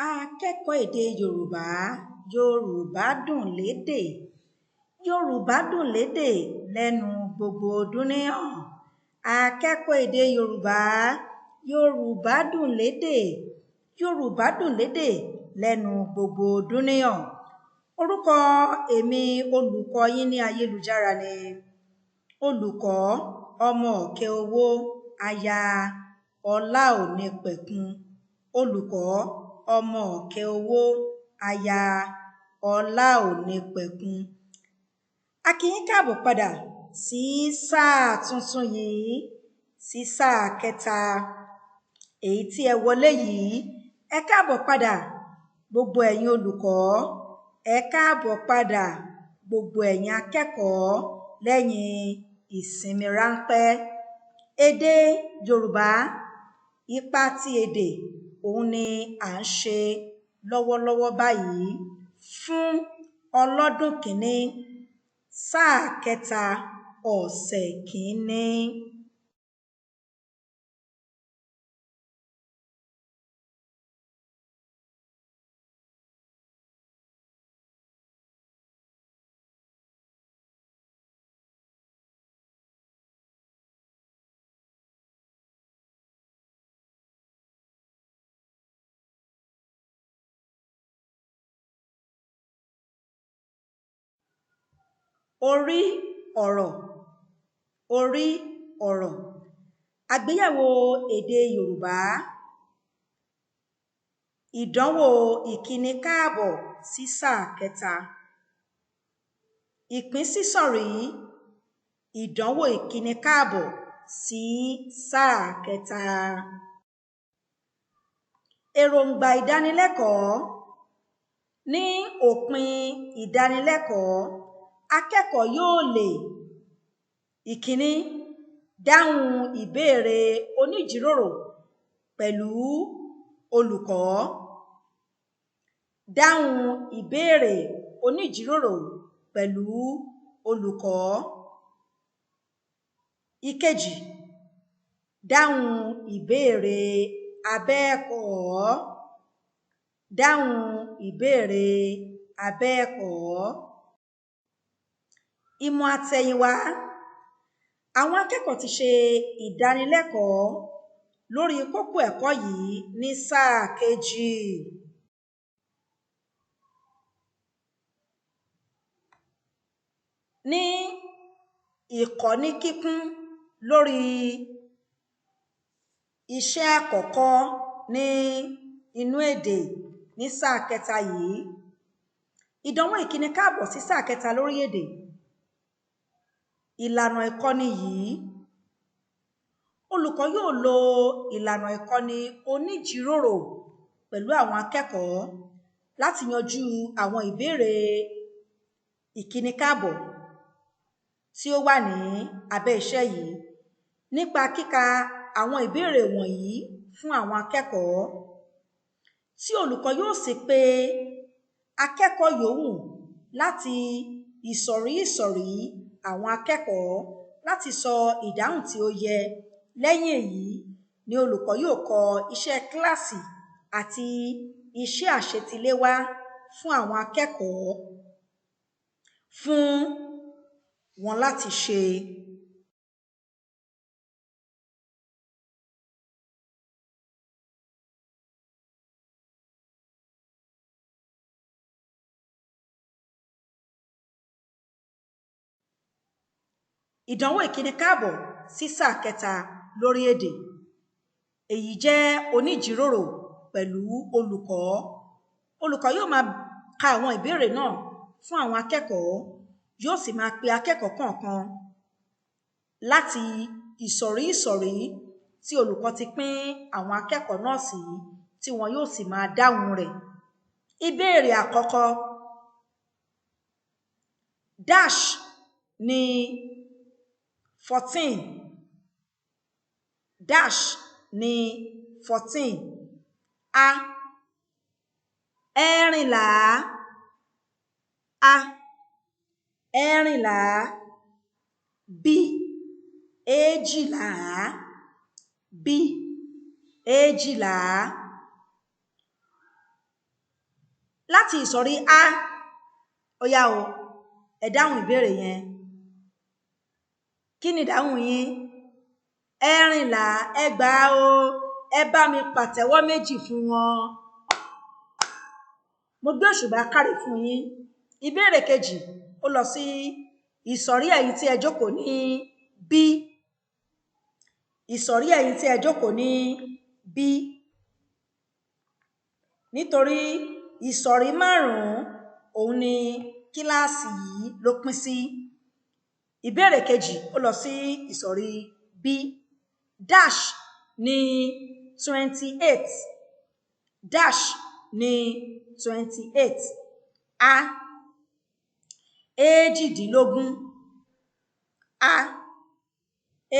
Akẹ́kọ̀ọ́ èdè Yorùbá. Yorùbá dùn lédè. Yorùbá dùn lédè lẹ́nu gbogbo dúníyàn. Akẹ́kọ̀ọ́ èdè Yorùbá. Yorùbá dùn lédè. Yorùbá dùn lédè lẹ́nu gbogbo dúníyàn. Orúkọ èmi olùkọ́ yín ní ayélujára ni olùkọ́ ọmọ òkè owó aya Ọláònípẹ̀kun. Olùkọ́ ọmọ òkè owó aya Ọláònípẹ̀kun. A kí yín káàbọ̀ padà sí sáà tuntun yìí, sí sáà kẹta èyí tí ẹ wọlé yìí. Ẹ káàbọ̀ padà gbogbo ẹ̀yin olùkọ́, ẹ káàbọ̀ padà gbogbo ẹ̀yin akẹ́kọ̀ọ́ lẹ́yìn ìsinmi ráńpẹ́. Èdè Yorùbá, ipa ti èdè òun ni à ń ṣe lọ́wọ́lọ́wọ́ báyìí fún ọlọ́dún kìíní, sáà kẹta, ọ̀sẹ̀ kìíní. Orí ọ̀rọ̀. Orí ọ̀rọ̀. Àgbéyẹ̀wò èdè Yorùbá. Ìdánwò ìkíni káàbọ̀ sí sáà kẹta. Ìpínsísọ̀rí. Ìdánwò ìkíni káàbọ̀ sí sáà kẹta. Èròǹgbà ìdánilẹ́kọ̀ọ́. Ní òpin ìdánilẹ́kọ̀ọ́, akẹ́kọ̀ọ́ yóò lè: ìkíní, dáhùn ìbéèrè oníjíròrò pẹ̀lú olùkọ́. Dáhùn ìbéèrè oníjíròrò pẹ̀lú olùkọ́. Ìkejì, dáhùn ìbéèrè abẹ́ẹ̀kọ́. Dáhùn ìbéèrè abẹ́ẹ̀kọ́. Ìmọ̀ àtẹ̀yìnwá. Àwọn akẹ́kọ̀ọ́ ti ṣe ìdánilẹ́kọ̀ọ́ lórí kókó ẹ̀kọ́ yìí ní sáà kejì. Ní ìkọ́ni kíkún lórí iṣẹ́ àkọ́kọ́ ní inú èdè ní sáà kẹta yìí. Ìdánwò ìkíni káàbọ̀ sí sáà kẹta lórí èdè. Ìlànà ìkọ́ni yìí. Olùkọ́ yóò lo ìlànà ìkọ́ni oníjíròrò pẹ̀lú àwọn akẹ́kọ̀ọ́ láti yanjú àwọn ìbéèrè ìkíni káàbọ̀ tí ó wà ní abẹ́ iṣẹ́ yìí nípa kíka àwọn ìbéèrè wọ̀nyí fún àwọn akẹ́kọ̀ọ́, tí olùkọ́ yóò sì pe akẹ́kọ̀ọ́ yòówù láti ìsọ̀rí àwọn akẹ́kọ̀ọ́ láti sọ ìdáhùn tí ó yẹ. Lẹ́yìn èyí ni olùkọ́ yóò kọ iṣẹ́ kíláàsì àti iṣẹ́ àṣetiléwá fún àwọn akẹ́kọ̀ọ́ fún wọn láti ṣe. Ìdánwò ìkíni káàbọ̀ sí sáà kẹta lórí èdè. Èyí jẹ́ oníjíròrò pẹ̀lú olùkọ́. Olùkọ́ yóò máa ka àwọn ìbéèrè náà fún àwọn akẹ́kọ̀ọ́, yóò sì máa pe akẹ́kọ̀ọ́ kọ̀ọ̀kan láti ìsọ̀rí tí olùkọ́ ti pín àwọn akẹ́kọ̀ọ́ náà sí, tí wọn yóò sì máa dáhùn rẹ̀. Ìbéèrè àkọ́kọ́. Dash ni 14. Dash ni 14. A. Ẹ́rìnlá. A. Ẹ́rìnlá. B. Èjìlá. B. Èjìlá. láti ìsọ̀rí A ó yá o ẹ dáhùn ìbéèrè yẹn. Kí ni ìdáhùn yín? Ẹ̀rìnlá, ẹgbàá o, ẹ bá mi pàtẹ́wọ́ méjì fún wọn. Mo gbé òṣùbà káre fún yín. Ìbéèrè kejì ó lọ sí ìsọ̀rí ẹ̀yin tí ẹ jókòó ní B. Ìsọ̀rí ẹ̀yin tí ẹ jókòó ní B. Nítorí ìsọ̀rí 5 òun ni kíláàsì yìí ló pín sí. Ìbéèrè kejì ó lọ sí ìsọ̀rí B. Dash ní 28. Dash ní 28. A. Èjìdínlógún. A.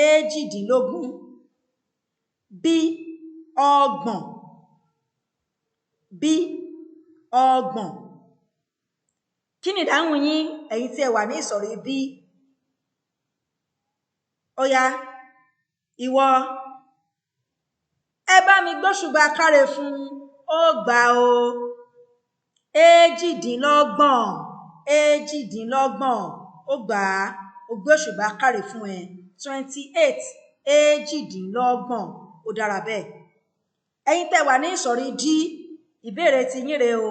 Èjìdínlógún. B. Ọgbọ̀n. B. Ọgbọ̀n. Kí ni ìdáhùn yín ẹ̀yin tí ẹ wà ní ìsọ̀rí B? Ó yá, ìwọ ẹ bá mi gbóṣùbà káre fún ó gbà o. Èjìdínlọ́gbọ̀n. Èjìdínlọ́gbọ̀n ó gbà á. Ó gbóṣùbà káre fún ẹ. 28. Èjìdínlọ́gbọ̀n ó dára bẹ́ẹ̀. Ẹ̀yin tẹ́ wà ní ìsọ̀rí D, ìbéèrè ti yín rèé o.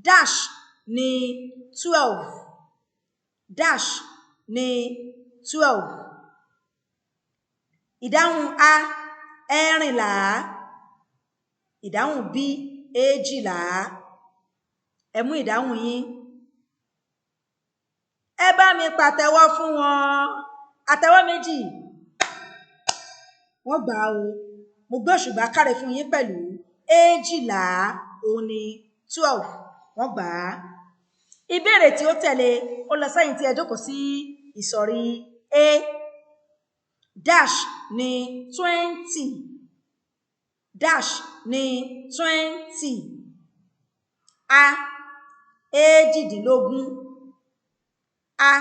Dash ní 12. Dash ní 12. Ìdáhùn A ẹ̀rìnlá. Ìdáhùn B èjìlá. Ẹ mú ìdáhùn yín. Ẹ bá mi pàtẹ́wọ́ fún wọn. Àtẹ́wọ́ méjì. Wọ́n gbà o. Mo gbé òṣùbà káre fún yín pẹ̀lú èjìlá òun ni 12. Wọ́n gbà á. Ìbéèrè tí ó tẹ̀lé ó lọ sẹ́yìn tí ẹ jókòó sí ìsọ̀rí A. Dash ní 20. Dash ní 20. A. Èjìdínlógún. A.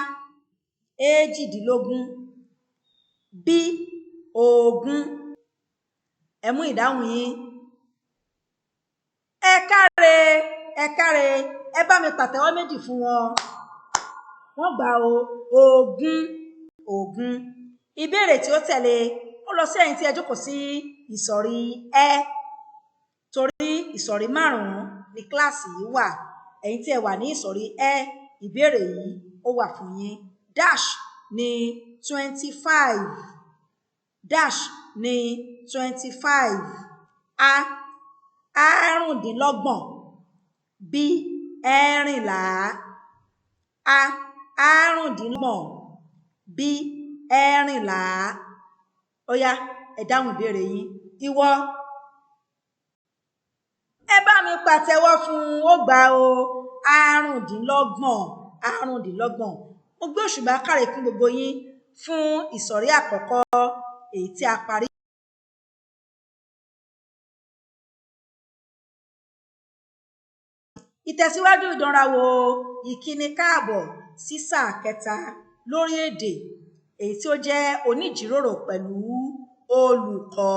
Èjìdínlógún. B. Ogún. Ẹ mú ìdáhùn yín. Ẹ káre, ẹ káre, ẹ bá mi pàtẹ́wọ́ méjì fún wọn. Wọ́n gbà o. Ogún. Ogún. Ìbéèrè tí ó tẹ̀lé ó lọ sí ẹ̀yin tí ẹ jókòó sí ìsọ̀rí E. Torí ìsọ̀rí 5 ní kíláàsì yìí wà. Ẹ̀yin tí ẹ wà ní ìsọ̀rí E, ìbéèrè yìí ó wà fún yín. Dash ní 25. Dash ní 25. A. Àrùndínlọ́gbọ̀n. B. Ẹ̀rìnlá. A. Àrùndínlọ́gbọ̀n. B. Ẹ̀rìnlá. Ó yá, ẹ dáhùn ìbéèrè yín. Ìwọ ẹ bá mi pàtẹ́wọ́ fún ó gbà o. Àrùndínlọ́gbọ̀n. Àrùndínlọ́gbọ̀n. Mo gbé òṣùbà káre fún gbogbo yín fún ìsọ̀rí àkọ́kọ́ èyí tí a parí. Ìtẹ̀síwájú ìdánrawò ìkíni káàbọ̀ sí sáà kẹta lórí èdè èyí tí ó jẹ́ oníjíròrò pẹ̀lú olùkọ́.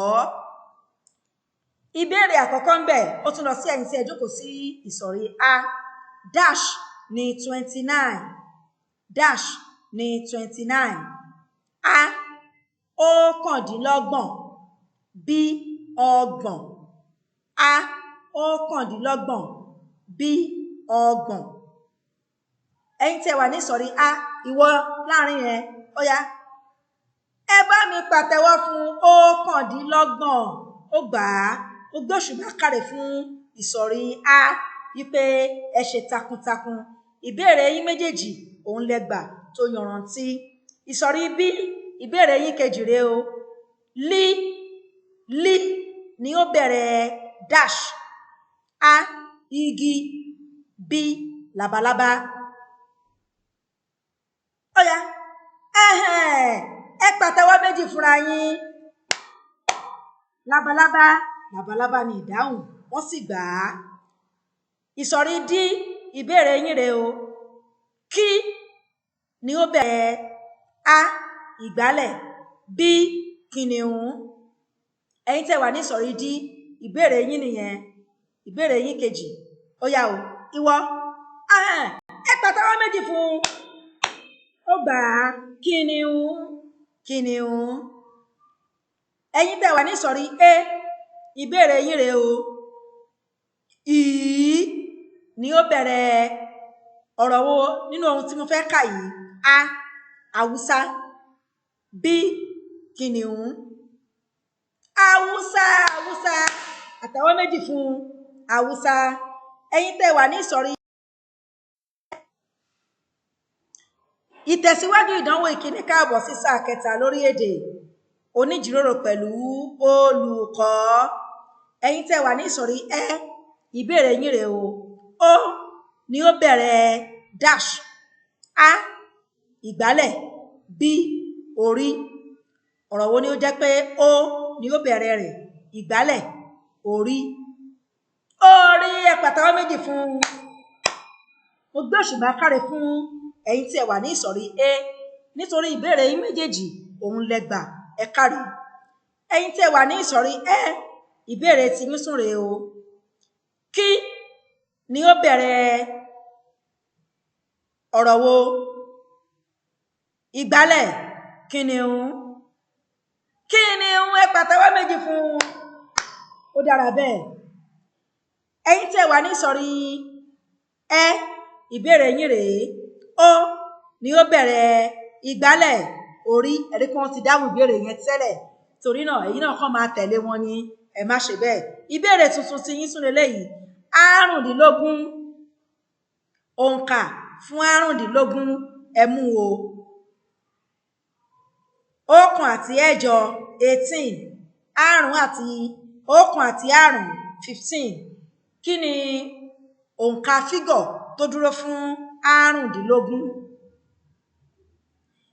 Ìbéèrè àkọ́kọ́ ń bẹ̀ ó tún lọ sí ẹ̀yin tí ẹ jókòó sí ìsọ̀rí A. Dash ní 29. Dash ní 29. A. Ọ̀kàndínlọ́gbọ̀n. B. Ọgbọ̀n. A. Ọ̀kàndínlọ́gbọ̀n. B. Ọgbọ̀n. Ẹ̀yin tí ẹ wà ní ìsọ̀rí A, ìwọ láàrin yẹn, ó yá. Ẹ bá mi pàtẹ́wọ́ fún ọ̀kàndínlọ́gbọ̀n. Ó gbà á. Ó gbé òṣùbà káre fún ìsọ̀rí A wípé ẹ ṣe takuntakun. Ìbéèrè yín méjèèjì òun lẹ gbà tó yanrantí. Ìsọ̀rí B, ìbéèrè yín kejì rèé o. Lí ni ó bẹ̀rẹ̀ dash. A. Igi. B. Labalábá. Ó yá. Ẹ pàtẹ́wọ́ méjì fúnra yín. Labalábá. Labalábá ni ìdáhùn. Wọ́n sì gbà á. Ìsọ̀rí D, ìbéèrè yín rèé o. Kí ni ó bẹ̀rẹ̀ A. Ìgbálẹ̀. B. Kìnìún. Ẹ̀yin tẹ́ wà ní ìsọ̀rí D, ìbéèrè yín nìyẹn. Ìbéèrè yín kejì. Ó yá o. ìwọ ẹ pàtẹ́wọ́ méjì fún ó gbà á. Kìnìún ẹ̀yin tẹ́ wà ní ìsọ̀rí a ìbéèrè yín rèé o. Ìí ni ó bẹ̀rẹ̀ ọ̀rọ̀ wo nínú ohun tí mo fẹ́ kà yìí? A Haúsá, B kìnìún. Haúsá àtẹ́wọ́ méjì fún Haúsá. ẹ̀yin tẹ́ wà ní ìsọ̀rí ìtẹ̀síwájú ìdánwò ìkíní káàbọ̀ sí sáà kẹta lórí èdè oníjíròrò pẹ̀lú olùkọ́. ẹ̀yin tẹ́ wà ní ìsọ̀rí ẹ ìbéèrè yín rèé o. Ó ni ó bẹ̀rẹ̀ dash. A ìgbálẹ̀, B orí. ọ̀rọ̀ wo ni ó jẹ́ pé ó ni ó bẹ̀rẹ̀ rẹ̀? Ìgbálẹ̀, orí. Orí, ẹ pàtẹ́wọ́ méjì fún. mo gbé òṣùbà káre fún ẹ̀yin tí ẹ wà ní ìsọ̀rí A nítorí ìbéèrè yín méjèèjì òun lẹ́gbà ẹ káre. ẹ̀yin tí ẹ wà ní ìsọ̀rí ẹ ìbéèrè tí yín sùn rèé o. Kí ni ó bẹ̀rẹ̀ ọ̀rọ̀ wo? Ìgbálẹ̀, kìnìún. Ẹ pàtẹ́wọ́ méjì fún. ó dára bẹ́ẹ̀. ẹ̀yin tí ẹ wà ní ìsọ̀rí ẹ ìbéèrè yín rèé. Ó ni ó bẹ̀rẹ̀ ìgbálẹ̀, orí. ẹ̀rí kan ti dáhùn ìbéèrè yẹn tẹ́lẹ̀, torí náà èyí náà kàn máa tẹ̀lé wọn ni, ẹ má ṣe bẹ́ẹ̀. ìbéèrè tuntun tí yín sún lélẹ́yìí. 25 òǹkà fún 25 ẹ mú o. 1 àti 8 18, 5 àti 1 àti 5 15. kí ni òǹkà fígọ̀ tó dúró fún 25?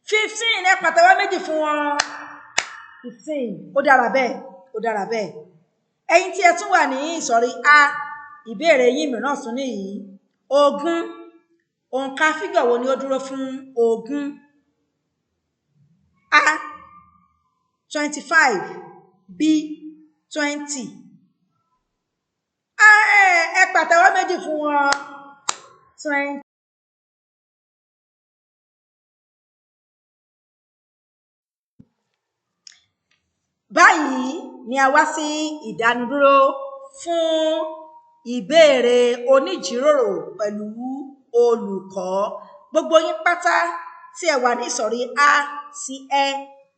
15, ẹ pàtẹ́wọ́ méjì fún wọn. 15, ó dára bẹ́ẹ̀. ẹ̀yin tí ẹ tún wà ní ìsọ̀rí A ìbéèrè yín mìíràn tún nìyí. 20, òǹkà fígọ̀ wo ni ó dúró fún 20? A 25, B 20. ẹ pàtẹ́wọ́ méjì fún wọn. 20. báyìí ni a wá sí ìdánudúró fún ìbéèrè oníjíròrò pẹ̀lú olùkọ́. gbogbo yín pátá tí ẹ wà ní ìsọ̀rí A sí ẹ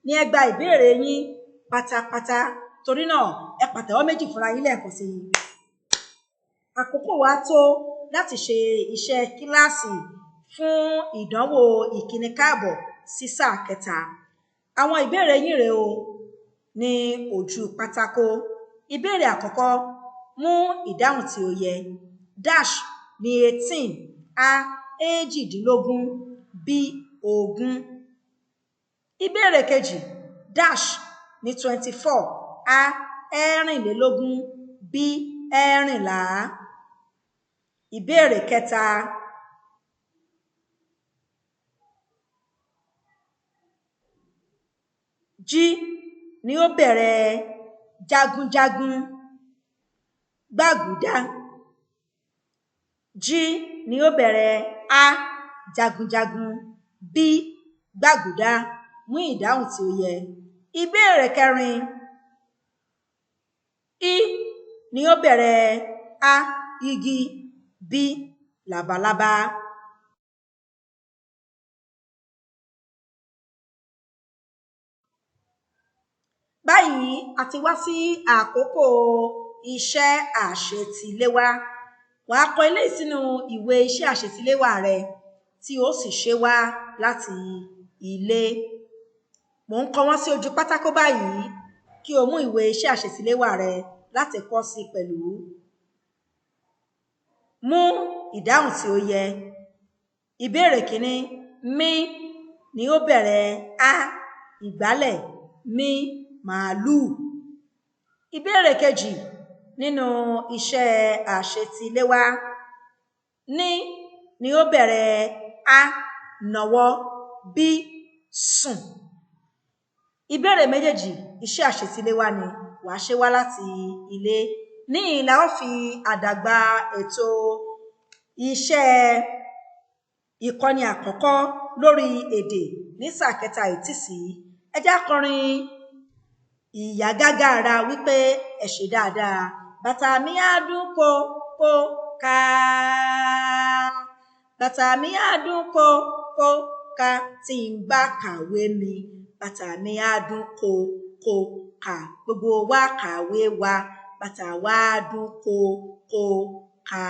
ní ẹ gba ìbéèrè yín pátápátá, torí náà ẹ pàtẹ́wọ́ méjì fúnra yín lẹ́ẹ̀kan sí i. àkókò wa tó láti ṣe iṣẹ́ kíláàsì fún ìdánwò ìkíni káàbọ̀ sí sáà kẹta. àwọn ìbéèrè yín rèé o ní ojú pátákó. ìbéèrè àkọ́kọ́, mú ìdáhùn tí ó yẹ. Dash ní 18, A 18, B 20. ìbéèrè kejì, dash ní 24, A 24, B 14. ìbéèrè kẹta, G ni ó bẹ̀rẹ̀ jagunjagun, gbàgùdá. G ni ó bẹ̀rẹ̀ A jagunjagun, B gbàgùdá. mú ìdáhùn tí ó yẹ. ìbéèrè kẹrin, I ni ó bẹ̀rẹ̀ A igi, B labalábá. báyìí a ti wá sí àkókò iṣẹ́ àṣetiléwá. wàá kọ eléyìí sínú ìwé iṣẹ́ àṣetiléwá rẹ tí ó sì ṣe wá láti ilé. mò ń kọ wọ́n sí ojú pátákó báyìí kí o mú ìwé iṣẹ́ àṣetiléwá rẹ láti kọ sí pẹ̀lú. mú ìdáhùn tí ó yẹ. ìbéèrè kìíní, mí ni ó bẹ̀rẹ̀ A ìgbálẹ̀, mí màálù. ìbéèrè kejì nínú iṣẹ́ àṣetiléwá, ní ni ó bẹ̀rẹ̀ A nàwọ́, B sùn. ìbéèrè méjèèjì iṣẹ́ àṣetiléwá ni, wàá ṣe wá láti ilé. ní ìlà ó fi àdàgbà ètò iṣẹ́ ìkọ́ni àkọ́kọ́ lórí èdè ní sáà kẹta ìtìsí. Ẹ jẹ́ á kọrin ìyá gágá ara wípé ẹ ṣe dáadáa. Bàtà mi á dún kó kó ká. Bàtà mi á dún kó kó ká tí ń bá kàwé mi. Bàtà mi á dún kó kó ká. Gbogbo wa kàwé wa. Bàtà wa á dún kó kó ká.